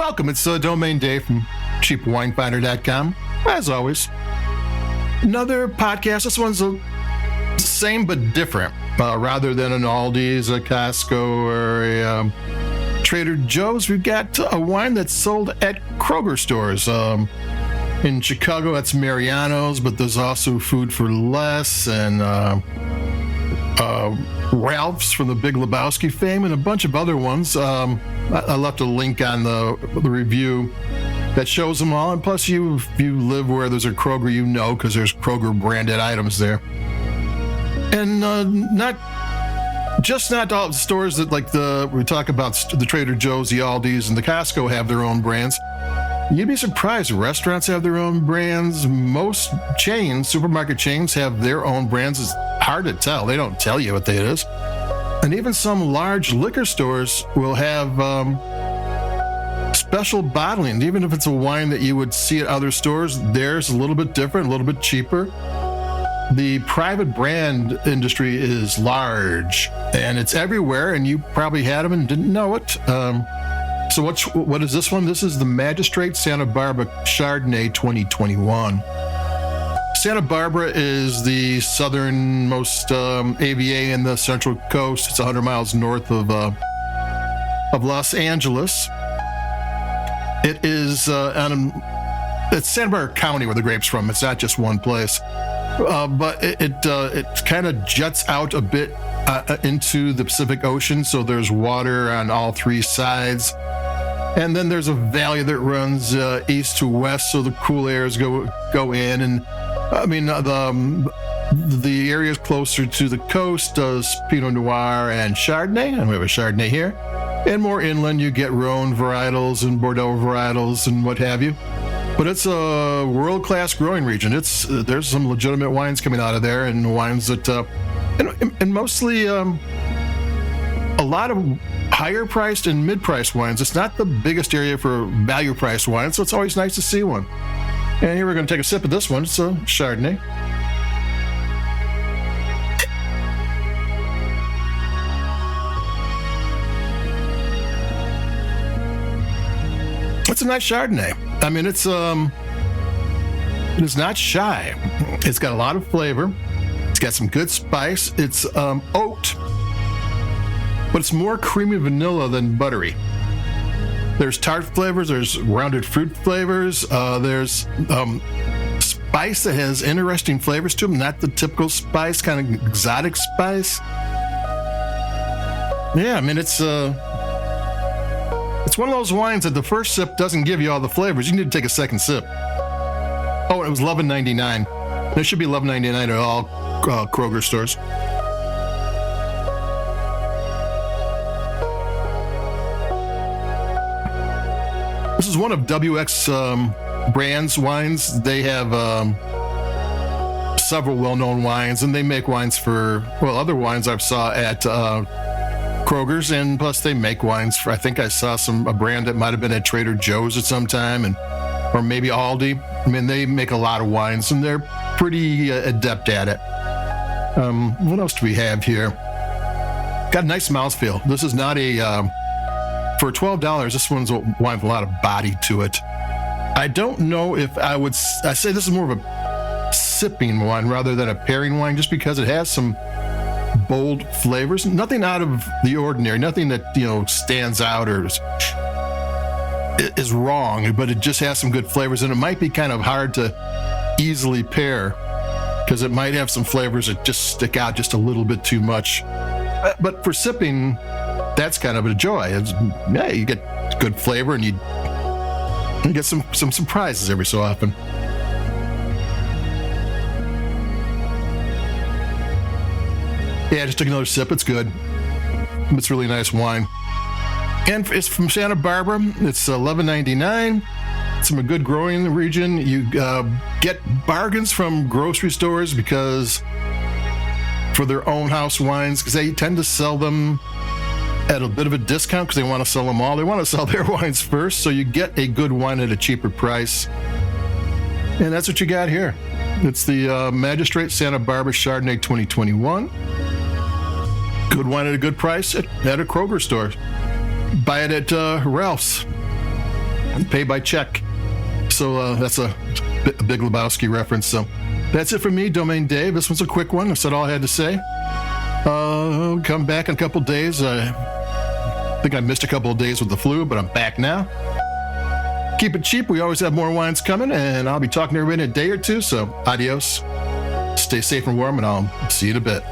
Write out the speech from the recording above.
Welcome. It's Domain Dave from cheapwinefinder.com. As always, another podcast. This one's the same but different. Rather than an Aldi's, a Costco, or a Trader Joe's, we've got a wine that's sold at Kroger stores. In Chicago, that's Mariano's, but there's also Food for Less and Ralph's from the Big Lebowski fame, and a bunch of other ones. I left a link on the review that shows them all. And plus, if you live where there's a Kroger, you know, because there's Kroger branded items there. And not all the stores that we talk about the Trader Joe's, the Aldi's, and the Costco have their own brands. You'd be surprised. Restaurants have their own brands. Most chains, supermarket chains, have their own brands. It's hard to tell. They don't tell you what it is. And even some large liquor stores will have special bottling. Even if it's a wine that you would see at other stores, theirs is a little bit different, a little bit cheaper. The private brand industry is large, and it's everywhere, and you probably had them and didn't know it. So what is this one? This is the Magistrate Santa Barbara Chardonnay 2021. Santa Barbara is the southernmost AVA in the Central Coast. It's 100 miles north of Los Angeles. It is it's Santa Barbara County where the grape's from. It's not just one place, but it kind of juts out a bit into the Pacific Ocean. So there's water on all three sides. And then there's a valley that runs east to west, so the cool airs go in. And I mean, the areas closer to the coast does Pinot Noir and Chardonnay, and we have a Chardonnay here. And more inland, you get Rhone varietals and Bordeaux varietals and what have you. But it's a world-class growing region. There's some legitimate wines coming out of there, and wines that, and mostly a lot of higher-priced and mid-priced wines. It's not the biggest area for value-priced wines, so it's always nice to see one. And here we're going to take a sip of this one. It's a Chardonnay. It's a nice Chardonnay. I mean, it is not shy. It's got a lot of flavor. It's got some good spice. It's oaked, but it's more creamy vanilla than buttery. There's tart flavors, there's rounded fruit flavors, there's spice that has interesting flavors to them, not the typical spice, kind of exotic spice. Yeah, I mean, it's one of those wines that the first sip doesn't give you all the flavors. You need to take a second sip. Oh, it was $11.99. It should be $11.99 at all Kroger stores. This is one of WX Brands wines. They have several well-known wines, and they make wines for, other wines I've saw at Kroger's, and plus they make wines for, I think I saw a brand that might have been at Trader Joe's at some time, or maybe Aldi. I mean, they make a lot of wines, and they're pretty adept at it. What else do we have here? Got a nice mouthfeel. This is not for $12, this one's a wine with a lot of body to it. I don't know if I say this is more of a sipping wine rather than a pairing wine, just because it has some bold flavors. Nothing out of the ordinary, nothing that, stands out or is wrong, but it just has some good flavors, and it might be kind of hard to easily pair because it might have some flavors that just stick out just a little bit too much. But for sipping, that's kind of a joy. You get good flavor, and you get some surprises every so often. Yeah, I just took another sip. It's good. It's really nice wine. And it's from Santa Barbara. It's $11.99. It's from a good growing region. You get bargains from grocery stores for their own house wines, because they tend to sell them at a bit of a discount because they want to sell them all. They want to sell their wines first, so you get a good wine at a cheaper price. And that's what you got here. It's the Magistrate Santa Barbara Chardonnay 2021. Good wine at a good price at a Kroger store. Buy it at Ralph's. pay by check. So that's a Big Lebowski reference. So that's it for me, Domain Dave. This one's a quick one. I said all I had to say. Come back in a couple days. I think I missed a couple of days with the flu, but I'm back now. Keep it cheap. We always have more wines coming, and I'll be talking to everybody in a day or two. So adios. Stay safe and warm, and I'll see you in a bit.